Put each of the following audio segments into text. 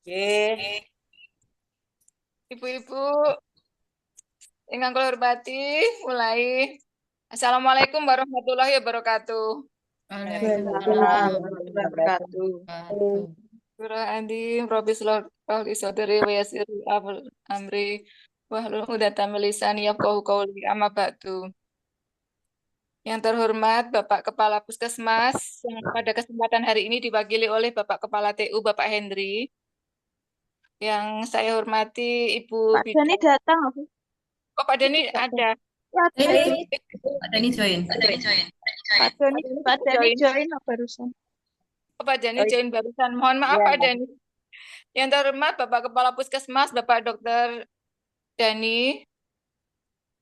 Oke. Ibu-ibu, ingkang kula hormati, mulai. Assalamualaikum warahmatullahi wabarakatuh. Waalaikumsalam Waalaikumsalam warahmatullahi warahmatullahi wabarakatuh. wabarakatuh. Surah Andi, Rabbi Sholli Sodri, wa Yasir Amri, Wahlul Uqdatam min lisani yafqahu qawli, amma ba'du. Yang terhormat Bapak Kepala Puskesmas, yang pada kesempatan hari ini diwakili oleh Bapak Kepala TU, Bapak Hendri. Yang saya hormati Ibu Pak Dani Bidang. datang apa? Oh, Pak Dani Datang. ada. Ya, ada itu. Ada nih join. Pak Dani, Pak Dani Join. join apa barusan? Oh, Pak Dani Oh join barusan. Mohon maaf iya. Pak Dani. Yang terhormat Bapak Kepala Puskesmas, Bapak Dokter Dani.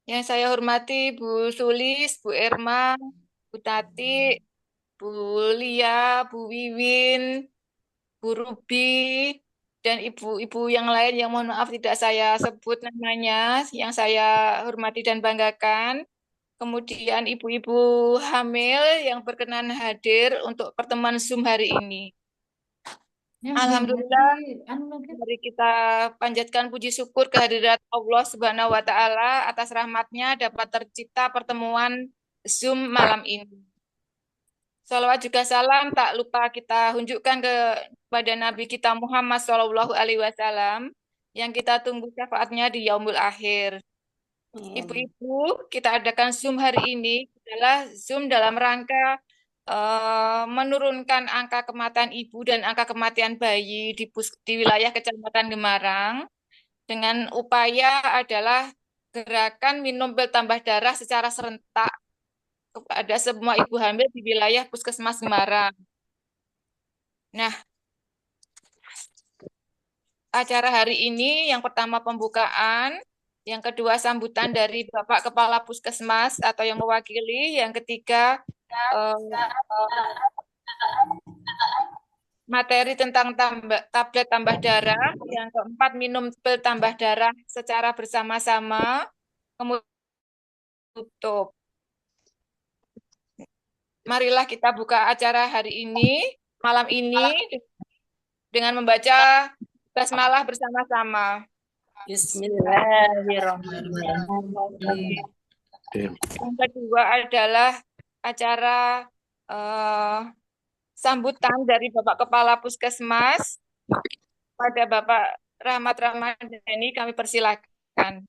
Yang saya hormati Bu Sulis, Bu Erma, Bu Tati, Bu Lia, Bu Wiwin, Bu Ruby, dan ibu-ibu yang lain yang mohon maaf tidak saya sebut namanya, yang saya hormati dan banggakan. Kemudian ibu-ibu hamil yang berkenan hadir untuk pertemuan Zoom hari ini. Alhamdulillah, mari kita panjatkan puji syukur kehadirat Allah Subhanahu wa Ta'ala atas rahmatnya dapat tercipta pertemuan Zoom malam ini. Salawat juga salam tak lupa kita hunjukkan kepada Nabi kita Muhammad Shallallahu Alaihi Wasallam yang kita tunggu syafaatnya di yaumul akhir. Ibu-ibu, kita adakan Zoom hari ini adalah Zoom dalam rangka menurunkan angka kematian ibu dan angka kematian bayi di wilayah Kecamatan Gemarang dengan upaya adalah gerakan minum pil tambah darah secara serentak kepada semua ibu hamil di wilayah Puskesmas Gemarang. Nah, acara hari ini yang pertama pembukaan, yang kedua sambutan dari Bapak Kepala Puskesmas atau yang mewakili, yang ketiga eh, materi tentang tablet tambah darah, yang keempat minum pil tambah darah secara bersama-sama, kemudian tutup. Marilah kita buka acara hari ini, malam ini, dengan membaca basmalah bersama-sama. Bismillahirrahmanirrahim. Yang kedua adalah acara eh, sambutan dari Bapak Kepala Puskesmas pada Bapak Rahmat Ramadhani, kami persilakan.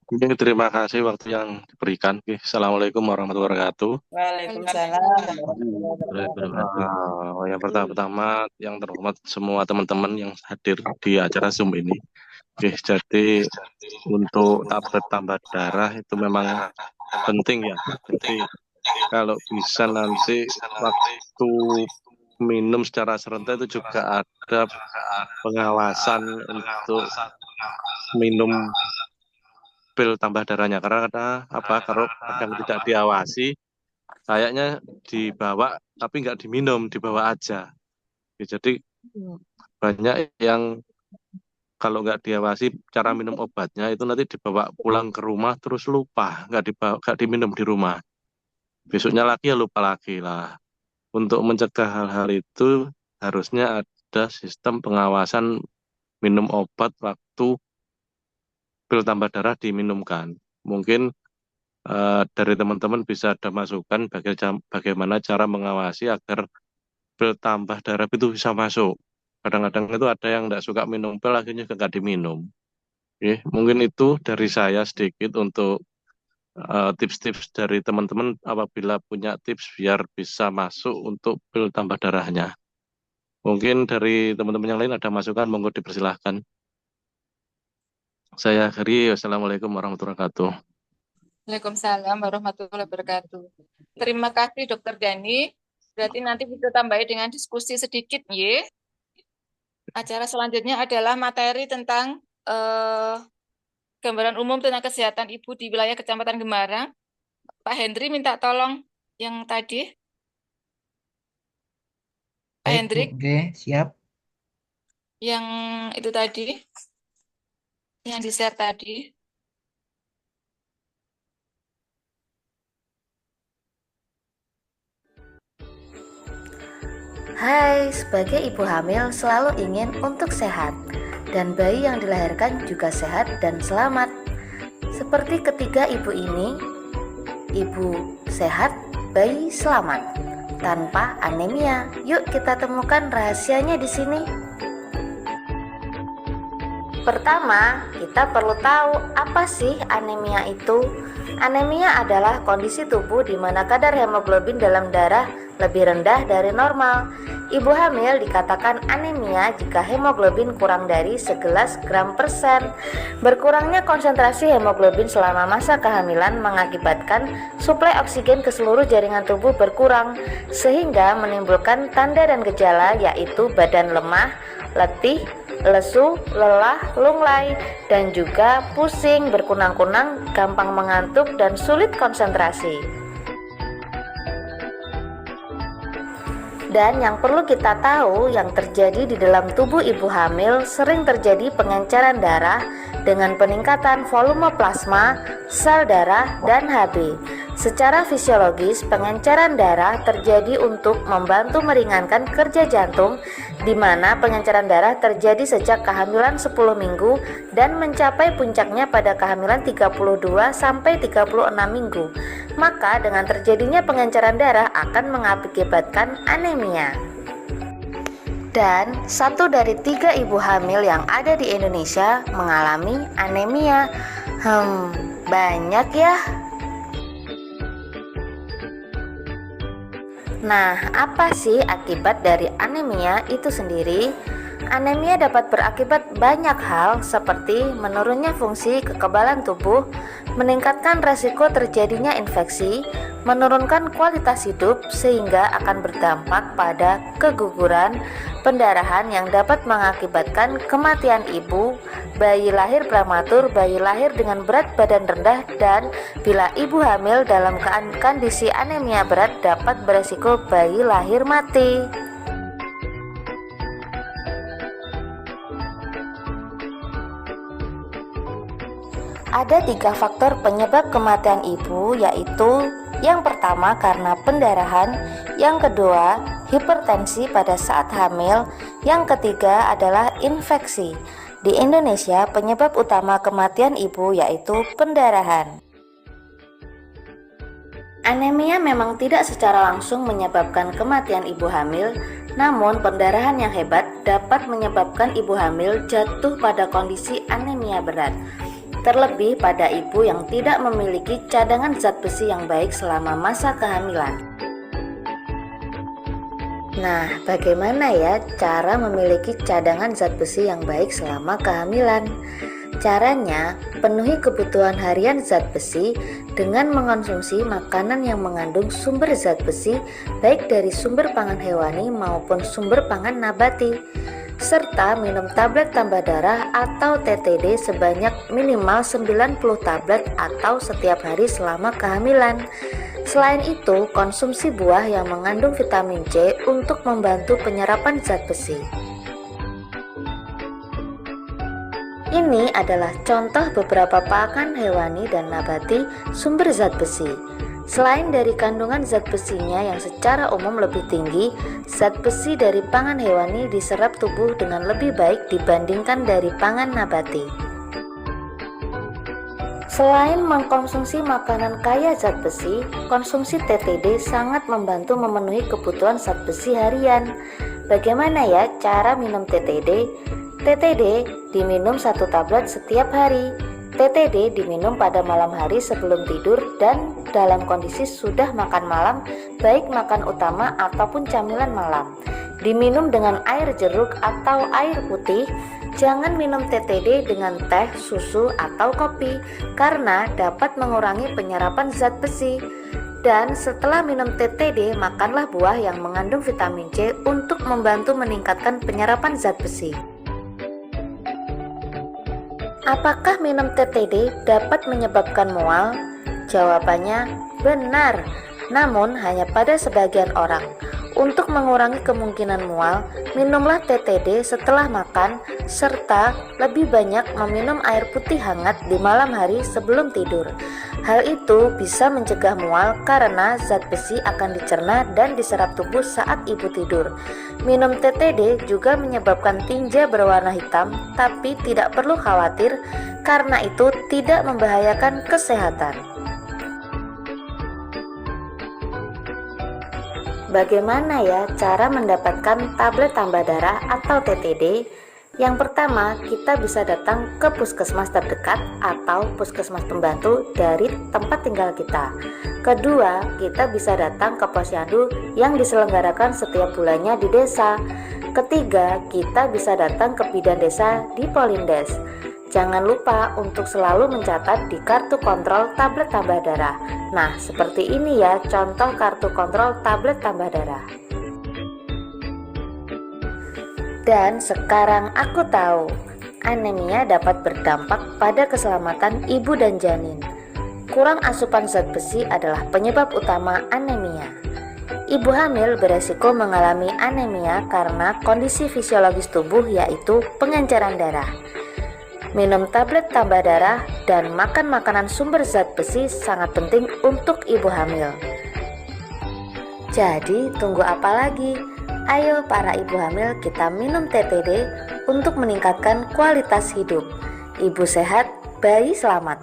Oke, terima kasih waktu yang diberikan. Oke, Assalamualaikum warahmatullahi wabarakatuh. Waalaikumsalam warahmatullahi wabarakatuh. Yang pertama-tama yang terhormat semua teman-teman yang hadir di acara Zoom ini. Oke, jadi untuk tablet tambah darah itu memang penting ya. Jadi kalau bisa nanti waktu minum secara serentak itu juga ada pengawasan untuk minum pil tambah darahnya karena apa kalau kadang tidak diawasi kayaknya dibawa tapi nggak diminum dibawa aja. Ya, jadi banyak yang kalau nggak diawasi cara minum obatnya itu nanti dibawa pulang ke rumah terus lupa nggak diminum di rumah besoknya lagi ya lupa lagi lah. Untuk mencegah hal-hal itu harusnya ada sistem pengawasan minum obat waktu pil tambah darah diminumkan. Mungkin dari teman-teman bisa ada masukan bagaimana cara mengawasi agar pil tambah darah itu bisa masuk. Kadang-kadang itu ada yang tidak suka minum pil, akhirnya nggak diminum. Oke, mungkin itu dari saya sedikit untuk tips-tips dari teman-teman apabila punya tips biar bisa masuk untuk pil tambah darahnya. Mungkin dari teman-teman yang lain ada masukan, monggo dipersilahkan. Saya akhiri, wassalamualaikum warahmatullahi wabarakatuh. Waalaikumsalam warahmatullahi wabarakatuh. Terima kasih Dokter Dani. Berarti nanti kita tambahi dengan diskusi sedikit, ya. Acara selanjutnya adalah materi tentang gambaran umum tentang kesehatan ibu di wilayah Kecamatan Gemarang. Pak Hendri minta tolong yang tadi. Pak Baik, Bu. Hendrik, Oke, siap. yang itu tadi, yang di-share tadi. Hai, sebagai ibu hamil selalu ingin untuk sehat, dan bayi yang dilahirkan juga sehat dan selamat. Seperti ketiga ibu ini, ibu sehat, bayi selamat, tanpa anemia. Yuk kita temukan rahasianya di sini. Pertama, kita perlu tahu apa sih anemia itu. Anemia adalah kondisi tubuh di mana kadar hemoglobin dalam darah lebih rendah dari normal. Ibu hamil dikatakan anemia jika hemoglobin kurang dari 11 gram per sen. Berkurangnya konsentrasi hemoglobin selama masa kehamilan mengakibatkan suplai oksigen ke seluruh jaringan tubuh berkurang, sehingga menimbulkan tanda dan gejala yaitu badan lemah, letih, lesu, lelah, lunglai, dan juga pusing, berkunang-kunang, gampang mengantuk, dan sulit konsentrasi. Dan yang perlu kita tahu, yang terjadi di dalam tubuh ibu hamil sering terjadi pengenceran darah dengan peningkatan volume plasma, sel darah, dan Hb. Secara fisiologis, pengenceran darah terjadi untuk membantu meringankan kerja jantung, di mana pengenceran darah terjadi sejak kehamilan 10 minggu dan mencapai puncaknya pada kehamilan 32 sampai 36 minggu. Maka dengan terjadinya pengenceran darah akan mengakibatkan anemia. Dan 1 dari 3 ibu hamil yang ada di Indonesia mengalami anemia. Banyak ya. Nah, apa sih akibat dari anemia itu sendiri? Anemia dapat berakibat banyak hal seperti menurunnya fungsi kekebalan tubuh, meningkatkan resiko terjadinya infeksi, menurunkan kualitas hidup sehingga akan berdampak pada keguguran, pendarahan yang dapat mengakibatkan kematian ibu, bayi lahir prematur, bayi lahir dengan berat badan rendah, dan bila ibu hamil dalam kondisi anemia berat dapat beresiko bayi lahir mati. Ada 3 faktor penyebab kematian ibu, yaitu yang pertama karena pendarahan, yang kedua hipertensi pada saat hamil, yang ketiga adalah infeksi. Di Indonesia, penyebab utama kematian ibu yaitu pendarahan. Anemia memang tidak secara langsung menyebabkan kematian ibu hamil, namun pendarahan yang hebat dapat menyebabkan ibu hamil jatuh pada kondisi anemia berat. Terlebih pada ibu yang tidak memiliki cadangan zat besi yang baik selama masa kehamilan. Nah, bagaimana ya cara memiliki cadangan zat besi yang baik selama kehamilan? Caranya, penuhi kebutuhan harian zat besi dengan mengonsumsi makanan yang mengandung sumber zat besi, baik dari sumber pangan hewani maupun sumber pangan nabati, serta minum tablet tambah darah atau TTD sebanyak minimal 90 tablet atau setiap hari selama kehamilan. Selain itu, konsumsi buah yang mengandung vitamin C untuk membantu penyerapan zat besi. Ini adalah contoh beberapa pakan hewani dan nabati sumber zat besi. Selain dari kandungan zat besinya yang secara umum lebih tinggi, zat besi dari pangan hewani diserap tubuh dengan lebih baik dibandingkan dari pangan nabati. Selain mengkonsumsi makanan kaya zat besi, konsumsi TTD sangat membantu memenuhi kebutuhan zat besi harian. Bagaimana ya cara minum TTD? TTD diminum 1 tablet setiap hari. TTD diminum pada malam hari sebelum tidur dan dalam kondisi sudah makan malam, baik makan utama ataupun camilan malam. Diminum dengan air jeruk atau air putih. Jangan minum TTD dengan teh, susu, atau kopi karena dapat mengurangi penyerapan zat besi. Dan setelah minum TTD, makanlah buah yang mengandung vitamin C untuk membantu meningkatkan penyerapan zat besi. Apakah minum TTD dapat menyebabkan mual? Jawabannya benar, namun hanya pada sebagian orang. Untuk mengurangi kemungkinan mual, minumlah TTD setelah makan, serta lebih banyak meminum air putih hangat di malam hari sebelum tidur. Hal itu bisa mencegah mual karena zat besi akan dicerna dan diserap tubuh saat ibu tidur. Minum TTD juga menyebabkan tinja berwarna hitam, tapi tidak perlu khawatir karena itu tidak membahayakan kesehatan. Bagaimana ya cara mendapatkan tablet tambah darah atau TTD? Yang pertama, kita bisa datang ke puskesmas terdekat atau puskesmas pembantu dari tempat tinggal kita. Kedua, kita bisa datang ke posyandu yang diselenggarakan setiap bulannya di desa. Ketiga, kita bisa datang ke bidan desa di Polindes. Jangan lupa untuk selalu mencatat di kartu kontrol tablet tambah darah. Nah, seperti ini ya contoh kartu kontrol tablet tambah darah. Dan sekarang aku tahu, anemia dapat berdampak pada keselamatan ibu dan janin. Kurang asupan zat besi adalah penyebab utama anemia. Ibu hamil beresiko mengalami anemia karena kondisi fisiologis tubuh yaitu pengenceran darah. Minum tablet tambah darah dan makan makanan sumber zat besi sangat penting untuk ibu hamil. Jadi tunggu apa lagi? Ayo para ibu hamil kita minum TTD untuk meningkatkan kualitas hidup. Ibu sehat, bayi selamat.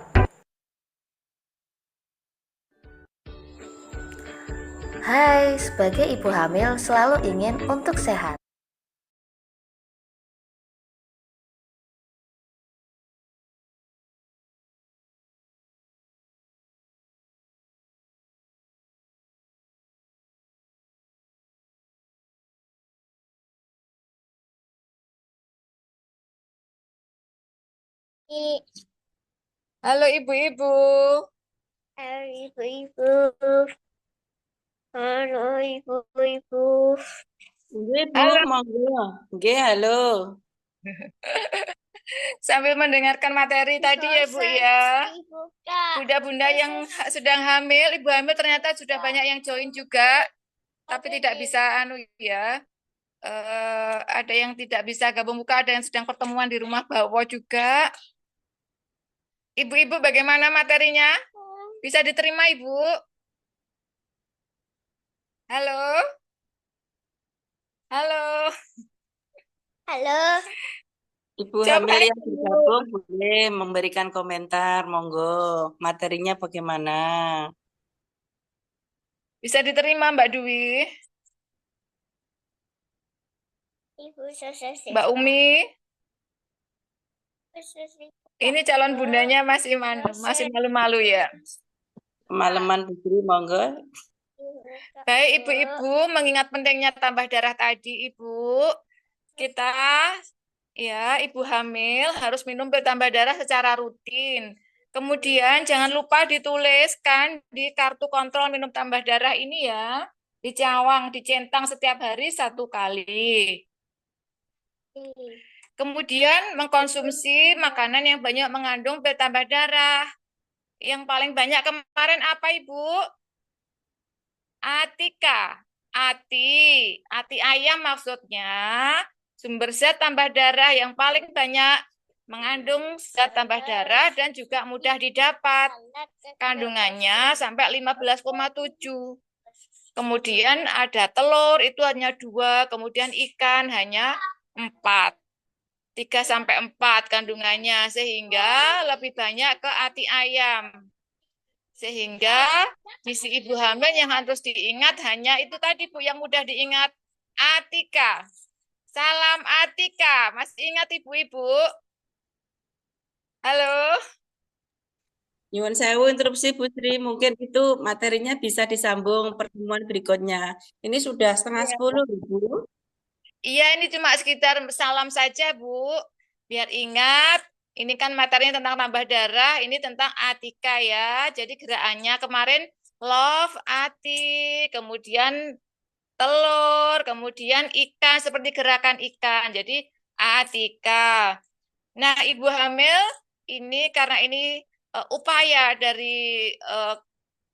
Hai, sebagai ibu hamil selalu ingin untuk sehat. Halo ibu-ibu. Halo ibu-ibu. Halo ibu-ibu. Ibu, Halo. monggo. Nggih, halo. Sambil mendengarkan materi tadi ya Bu ya. Bunda-bunda yang sedang hamil, ibu hamil ternyata sudah banyak yang join juga, tapi tidak bisa ya. Ada yang tidak bisa gabung buka, ada yang sedang pertemuan di rumah Bawo juga. Ibu-ibu bagaimana materinya? Bisa diterima Ibu? Halo? Halo? Halo. Ibu Coba hamil yang Ibu. bergabung boleh memberikan komentar, monggo. Materinya bagaimana? Bisa diterima Mbak Dwi? Ibu selesai. Mbak Umi? Ini calon bundanya masih malu-malu ya. Kemalaman Putri, monggo. Baik ibu-ibu, mengingat pentingnya tambah darah tadi Ibu, kita ya ibu hamil harus minum pil tambah darah secara rutin. Kemudian jangan lupa dituliskan di kartu kontrol minum tambah darah ini ya, dicawang, dicentang setiap hari 1 kali. Kemudian mengkonsumsi makanan yang banyak mengandung pil tambah darah. Yang paling banyak kemarin apa Ibu? Atika. Ati ayam maksudnya. Sumber zat tambah darah yang paling banyak mengandung zat tambah darah dan juga mudah didapat. Kandungannya sampai 15,7. Kemudian ada telur itu hanya 2, kemudian ikan hanya 4. 3-4 kandungannya, sehingga lebih banyak ke ati ayam. Sehingga gizi ibu hamil yang harus diingat hanya itu tadi Bu, yang mudah diingat. Atika. Salam Atika. Masih ingat ibu-ibu? Halo? Nyuwun sewu interupsi Putri, mungkin itu materinya bisa disambung pertemuan berikutnya. Ini sudah setengah 10, Ibu. Iya, ini cuma sekitar salam saja, Bu. Biar ingat, ini kan materinya tentang tambah darah, ini tentang Atika ya. Jadi gerakannya kemarin love, ati, kemudian telur, kemudian ikan, seperti gerakan ikan. Jadi Atika. Nah, ibu hamil ini karena ini upaya dari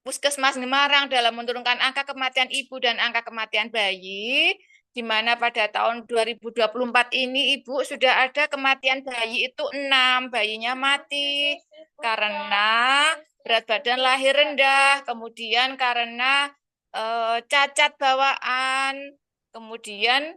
Puskesmas Semarang dalam menurunkan angka kematian ibu dan angka kematian bayi, di mana pada tahun 2024 ini ibu sudah ada kematian bayi itu 6, bayinya mati karena berat badan lahir rendah, kemudian karena cacat bawaan, kemudian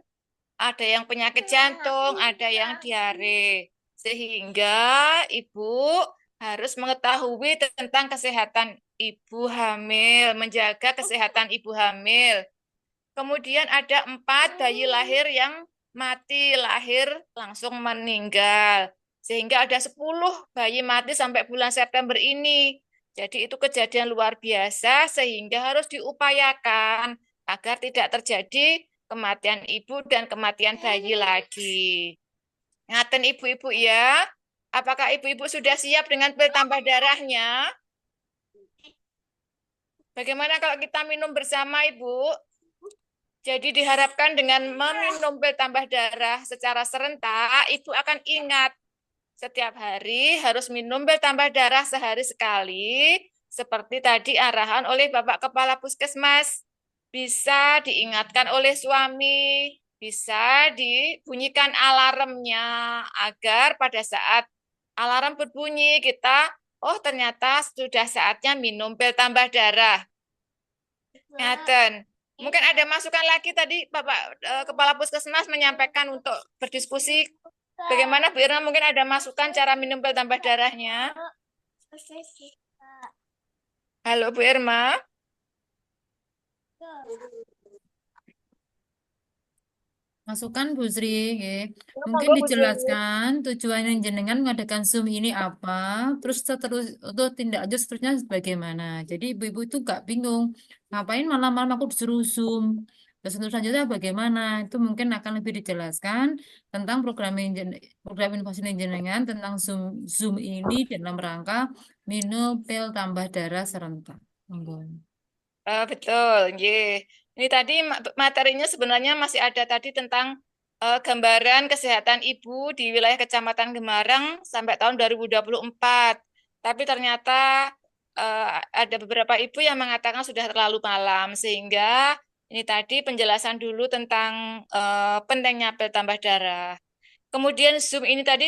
ada yang penyakit jantung, ada yang diare. Sehingga ibu harus mengetahui tentang kesehatan ibu hamil, menjaga kesehatan ibu hamil. Kemudian ada 4 bayi lahir yang mati, lahir langsung meninggal. Sehingga ada 10 bayi mati sampai bulan September ini. Jadi itu kejadian luar biasa sehingga harus diupayakan agar tidak terjadi kematian ibu dan kematian bayi lagi. Ngaten ibu-ibu ya. Apakah ibu-ibu sudah siap dengan pil tambah darahnya? Bagaimana kalau kita minum bersama, Ibu? Jadi diharapkan dengan meminum pil tambah darah secara serentak, Ibu akan ingat setiap hari harus minum pil tambah darah sehari sekali, seperti tadi arahan oleh Bapak Kepala Puskesmas. Bisa diingatkan oleh suami, bisa dibunyikan alarmnya, agar pada saat alarm berbunyi kita, oh ternyata sudah saatnya minum pil tambah darah. Ngaten. Mungkin ada masukan lagi tadi Bapak Kepala Puskesmas menyampaikan untuk berdiskusi. Bagaimana Bu Irma, mungkin ada masukan cara minum pil tambah darahnya? Halo Bu Irma. Masukan Bu Sri, nggih. Mungkin dijelaskan tujuan yang jenengan mengadakan Zoom ini apa, terus untuk tindak lanjut seterusnya bagaimana. Jadi ibu-ibu itu nggak bingung, ngapain malam-malam aku disuruh Zoom. Terus untuk selanjutnya bagaimana, itu mungkin akan lebih dijelaskan tentang program inovasi jenengan tentang Zoom ini dalam rangka minum pil tambah darah serentak. Monggo. Betul, nggih. Ini tadi materinya sebenarnya masih ada tadi tentang gambaran kesehatan ibu di wilayah Kecamatan Gemarang sampai tahun 2024. Tapi ternyata ada beberapa ibu yang mengatakan sudah terlalu malam, sehingga ini tadi penjelasan dulu tentang pentingnya pil tambah darah. Kemudian Zoom ini tadi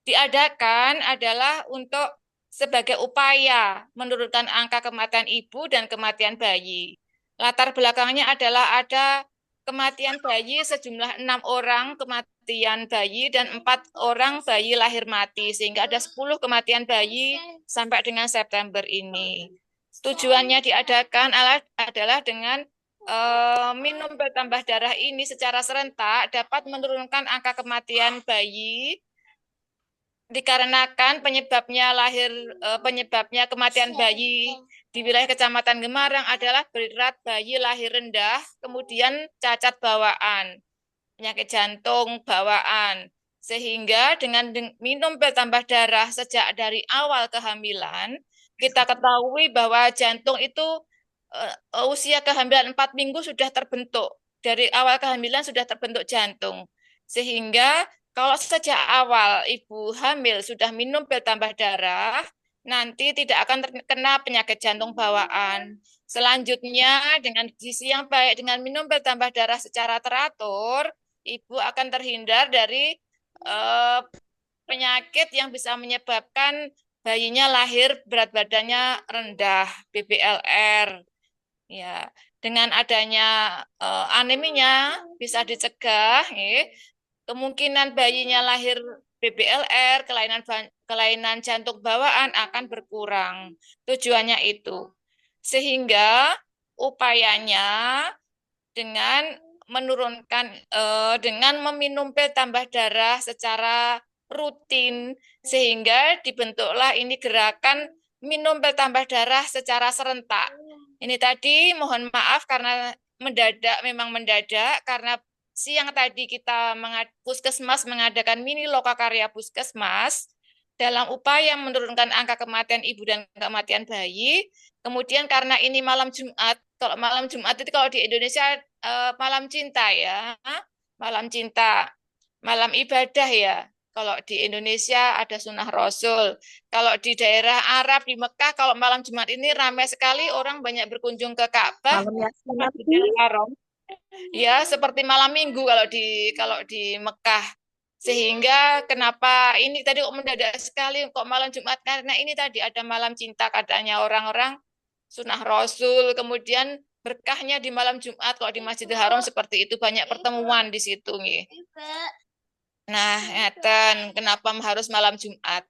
diadakan adalah untuk sebagai upaya menurunkan angka kematian ibu dan kematian bayi. Latar belakangnya adalah ada kematian bayi sejumlah 6 orang kematian bayi dan 4 orang bayi lahir mati, sehingga ada 10 kematian bayi sampai dengan September ini. Tujuannya diadakan adalah dengan minum pil tambah darah ini secara serentak dapat menurunkan angka kematian bayi dikarenakan penyebabnya kematian bayi di wilayah Kecamatan Gemarang adalah berat bayi lahir rendah, kemudian cacat bawaan, penyakit jantung bawaan. Sehingga dengan minum pil tambah darah sejak dari awal kehamilan, kita ketahui bahwa jantung itu usia kehamilan 4 minggu sudah terbentuk. Dari awal kehamilan sudah terbentuk jantung. Sehingga kalau sejak awal ibu hamil sudah minum pil tambah darah, nanti tidak akan terkena penyakit jantung bawaan. Selanjutnya, dengan gizi yang baik, dengan minum pil tambah darah secara teratur, ibu akan terhindar dari penyakit yang bisa menyebabkan bayinya lahir berat badannya rendah, BBLR. Ya, dengan adanya aneminya bisa dicegah, kemungkinan bayinya lahir BBLR, kelainan jantung bawaan akan berkurang. Tujuannya itu. Sehingga upayanya dengan dengan meminum pil tambah darah secara rutin, sehingga dibentuklah ini gerakan minum pil tambah darah secara serentak. Ini tadi mohon maaf karena memang mendadak, karena siang tadi kita Puskesmas mengadakan mini lokakarya Puskesmas dalam upaya menurunkan angka kematian ibu dan kematian bayi. Kemudian karena ini malam Jumat, kalau malam Jumat itu kalau di Indonesia malam cinta ya, malam cinta, malam ibadah ya. Kalau di Indonesia ada sunnah Rasul. Kalau di daerah Arab di Mekah kalau malam Jumat ini ramai sekali orang banyak berkunjung ke Ka'bah, Malam Yasin Masjidil Haram. Ya, seperti malam Minggu kalau di Mekah. Sehingga kenapa ini tadi kok mendadak sekali kok malam Jumat? Karena ini tadi ada malam cinta katanya orang-orang sunnah Rasul. Kemudian berkahnya di malam Jumat kalau di Masjidil Haram seperti itu banyak pertemuan di situ nih. Nah, ngeten kenapa harus malam Jumat.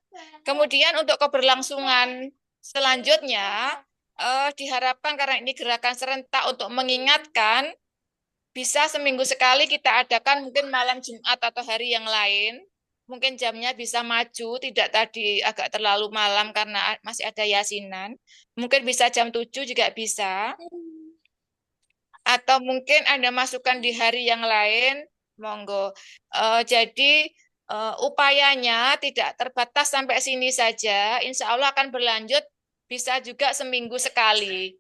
Kemudian untuk keberlangsungan selanjutnya diharapkan karena ini gerakan serentak untuk mengingatkan bisa seminggu sekali kita adakan mungkin malam Jumat atau hari yang lain. Mungkin jamnya bisa maju, tidak tadi agak terlalu malam karena masih ada yasinan. Mungkin bisa jam 7 juga bisa. Atau mungkin Anda masukkan di hari yang lain, monggo. Jadi upayanya tidak terbatas sampai sini saja. Insya Allah akan berlanjut bisa juga seminggu sekali.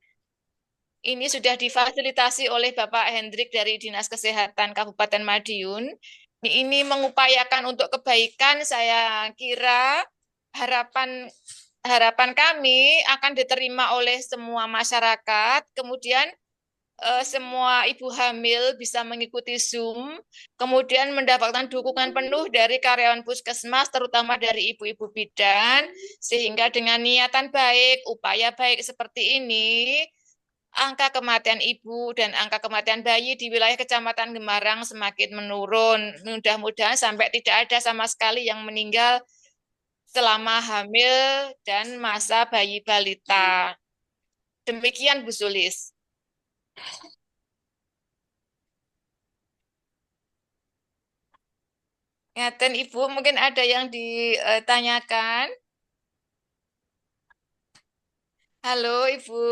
Ini sudah difasilitasi oleh Bapak Hendrik dari Dinas Kesehatan Kabupaten Madiun. Ini mengupayakan untuk kebaikan, saya kira harapan kami akan diterima oleh semua masyarakat. Kemudian semua ibu hamil bisa mengikuti Zoom, kemudian mendapatkan dukungan penuh dari karyawan puskesmas, terutama dari ibu-ibu bidan, sehingga dengan niatan baik, upaya baik seperti ini, angka kematian ibu dan angka kematian bayi di wilayah Kecamatan Gemarang semakin menurun. Mudah-mudahan sampai tidak ada sama sekali yang meninggal selama hamil dan masa bayi balita. Demikian Bu Sulis. Ngaten Ibu, mungkin ada yang ditanyakan. Halo Ibu.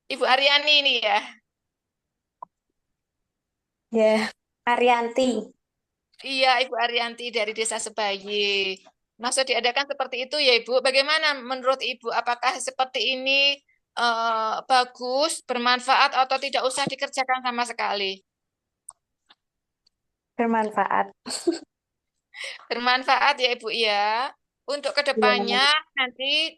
Ibu Aryani ini ya. Ya, Arianti. Iya, Ibu Arianti dari Desa Sebayi. Maksud diadakan seperti itu ya Ibu. Bagaimana menurut Ibu? Apakah seperti ini bagus, bermanfaat atau tidak usah dikerjakan sama sekali? Bermanfaat. Bermanfaat ya Ibu ya. Untuk kedepannya nanti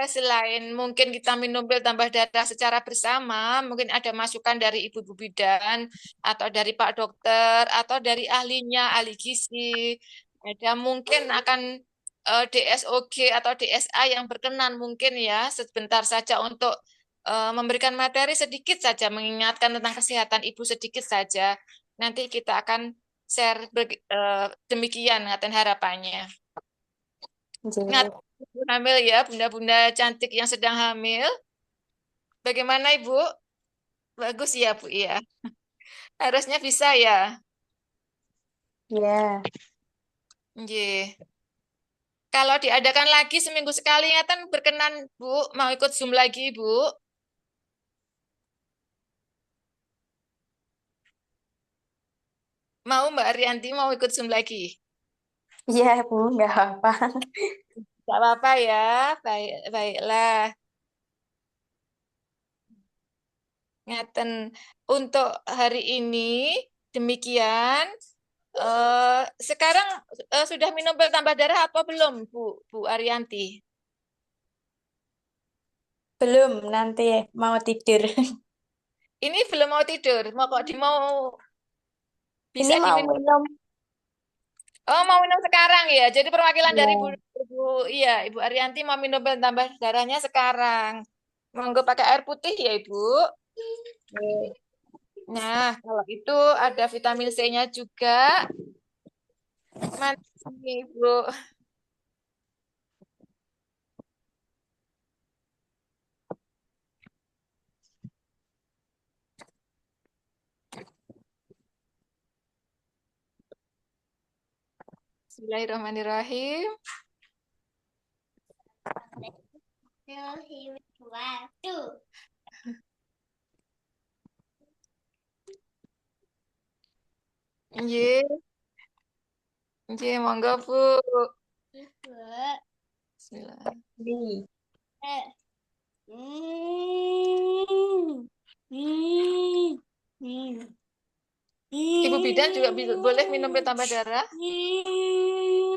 selain mungkin kita minum pil tambah darah secara bersama, mungkin ada masukan dari ibu-ibu bidan atau dari Pak Dokter atau dari ahlinya, ahli gizi. Ada mungkin akan DSOG atau DSA yang berkenan mungkin ya sebentar saja untuk memberikan materi sedikit saja, mengingatkan tentang kesehatan ibu sedikit saja. Nanti kita akan share demikian ngaten harapannya. Ingat ibu hamil ya, bunda-bunda cantik yang sedang hamil. Bagaimana Ibu? Bagus ya Bu ya. Harusnya bisa ya. Ya, Nggih. Kalau diadakan lagi seminggu sekali ingatan berkenan Bu, mau ikut Zoom lagi Bu? Mau Mbak Arianti mau ikut Zoom lagi? iya Bu, nggak apa-apa. Tidak apa-apa ya. Baik, baiklah. Ngaten untuk hari ini demikian. Sekarang sudah minum pil tambah darah apa belum Bu Arianti? Belum, nanti mau tidur. Ini belum mau tidur, mau bisa Ini mau diminum. minum. Oh, mau minum sekarang ya. Jadi perwakilan dari Ya. Ibu Arianti mau minum pil tambah darahnya sekarang. Monggo pakai air putih ya Ibu. Nah, kalau itu ada vitamin C-nya juga. Mantap nih, Ibu. Bismillahirrahmanirrahim. Nggih. Nggih, monggo Bu. Bismillah. Nih. Ibu bidan juga boleh minum pil tambah darah.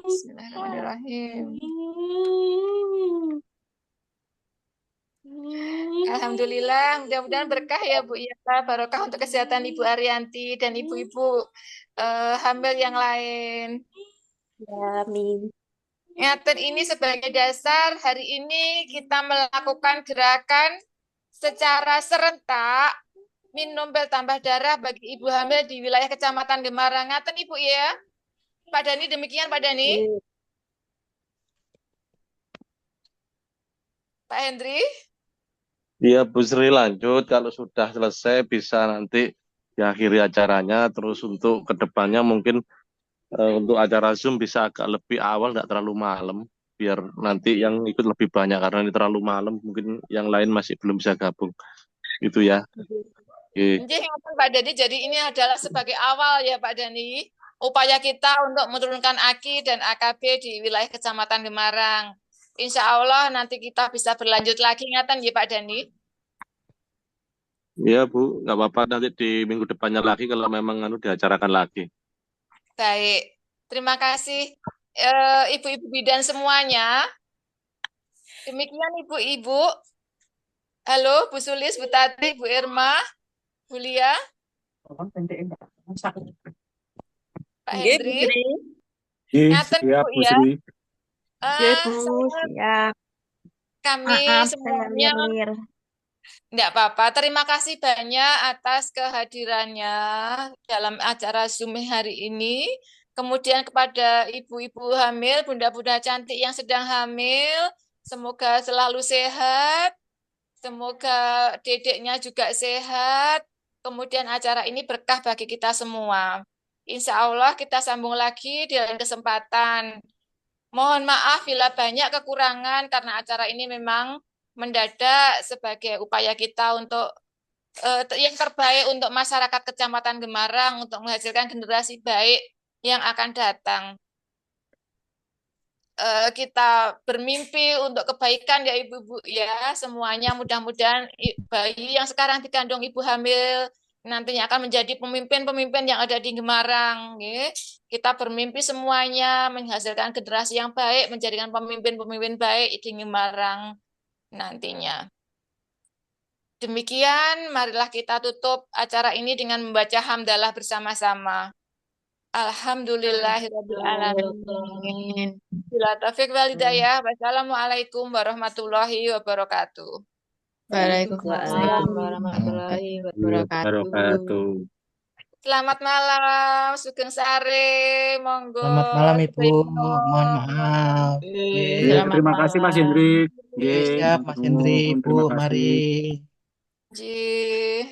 Bismillahirrahmanirrahim. Alhamdulillah, mudah-mudahan berkah ya Bu ya, barokah untuk kesehatan Ibu Arianti dan ibu-ibu hamil yang lain. Amin. Ngaten ini sebagai dasar, hari ini kita melakukan gerakan secara serentak minum pil tambah darah bagi ibu hamil di wilayah Kecamatan Gemarang. Ngaten Ibu ya. Pak Dani, demikian Pak Dani. Pak Hendri. Iya, Bu Sri, lanjut. Kalau sudah selesai bisa nanti diakhiri acaranya. Terus untuk kedepannya mungkin untuk acara Zoom bisa agak lebih awal, nggak terlalu malam. Biar nanti yang ikut lebih banyak, karena ini terlalu malam. Mungkin yang lain masih belum bisa gabung. Gitu ya. Oke. Nggih, ngoten Pak Dani. Jadi ini adalah sebagai awal ya Pak Dani. Upaya kita untuk menurunkan AKI dan AKB di wilayah Kecamatan Gemarang. Insya Allah nanti kita bisa berlanjut lagi, ngaten ya Pak Dani. Iya Bu, nggak apa-apa nanti di minggu depannya lagi kalau memang diacarakan lagi. Baik, terima kasih ibu-ibu bidan semuanya. Demikian ibu-ibu. Halo Bu Sulis, Bu Tati, Bu Irma, Bu Lia, Pak Nggih, Bu Hendri. Sri. Ngaten Siap, Bu Bu ya. Sri. Siap. Kami Maaf, saya semuanya lir-lir. enggak apa-apa. Terima kasih banyak atas kehadirannya dalam acara Zoom hari ini. Kemudian kepada ibu-ibu hamil, bunda-bunda cantik yang sedang hamil, semoga selalu sehat. Semoga dedeknya juga sehat. Kemudian acara ini berkah bagi kita semua. Insya Allah kita sambung lagi di lain kesempatan. Mohon maaf bila banyak kekurangan karena acara ini memang mendadak sebagai upaya kita untuk yang terbaik untuk masyarakat Kecamatan Gemarang untuk menghasilkan generasi baik yang akan datang. Kita bermimpi untuk kebaikan ya ibu-ibu ya semuanya, mudah-mudahan bayi yang sekarang dikandung ibu hamil nantinya akan menjadi pemimpin-pemimpin yang ada di Gemarang. Kita bermimpi semuanya menghasilkan generasi yang baik, menjadikan pemimpin-pemimpin baik di Gemarang nantinya. Demikian, marilah kita tutup acara ini dengan membaca hamdalah bersama-sama. Alhamdulillahirabbil alamin. Bila taufik wal hidayah. Wassalamualaikum warahmatullahi wabarakatuh. Waalaikumsalam warahmatullahi wabarakatuh. Selamat malam, Sugeng Sare, monggo. Selamat malam Ibu, mohon maaf. Terima kasih Mas Hendri. Siap, Mas Hendri, Ibu, mari. Ji.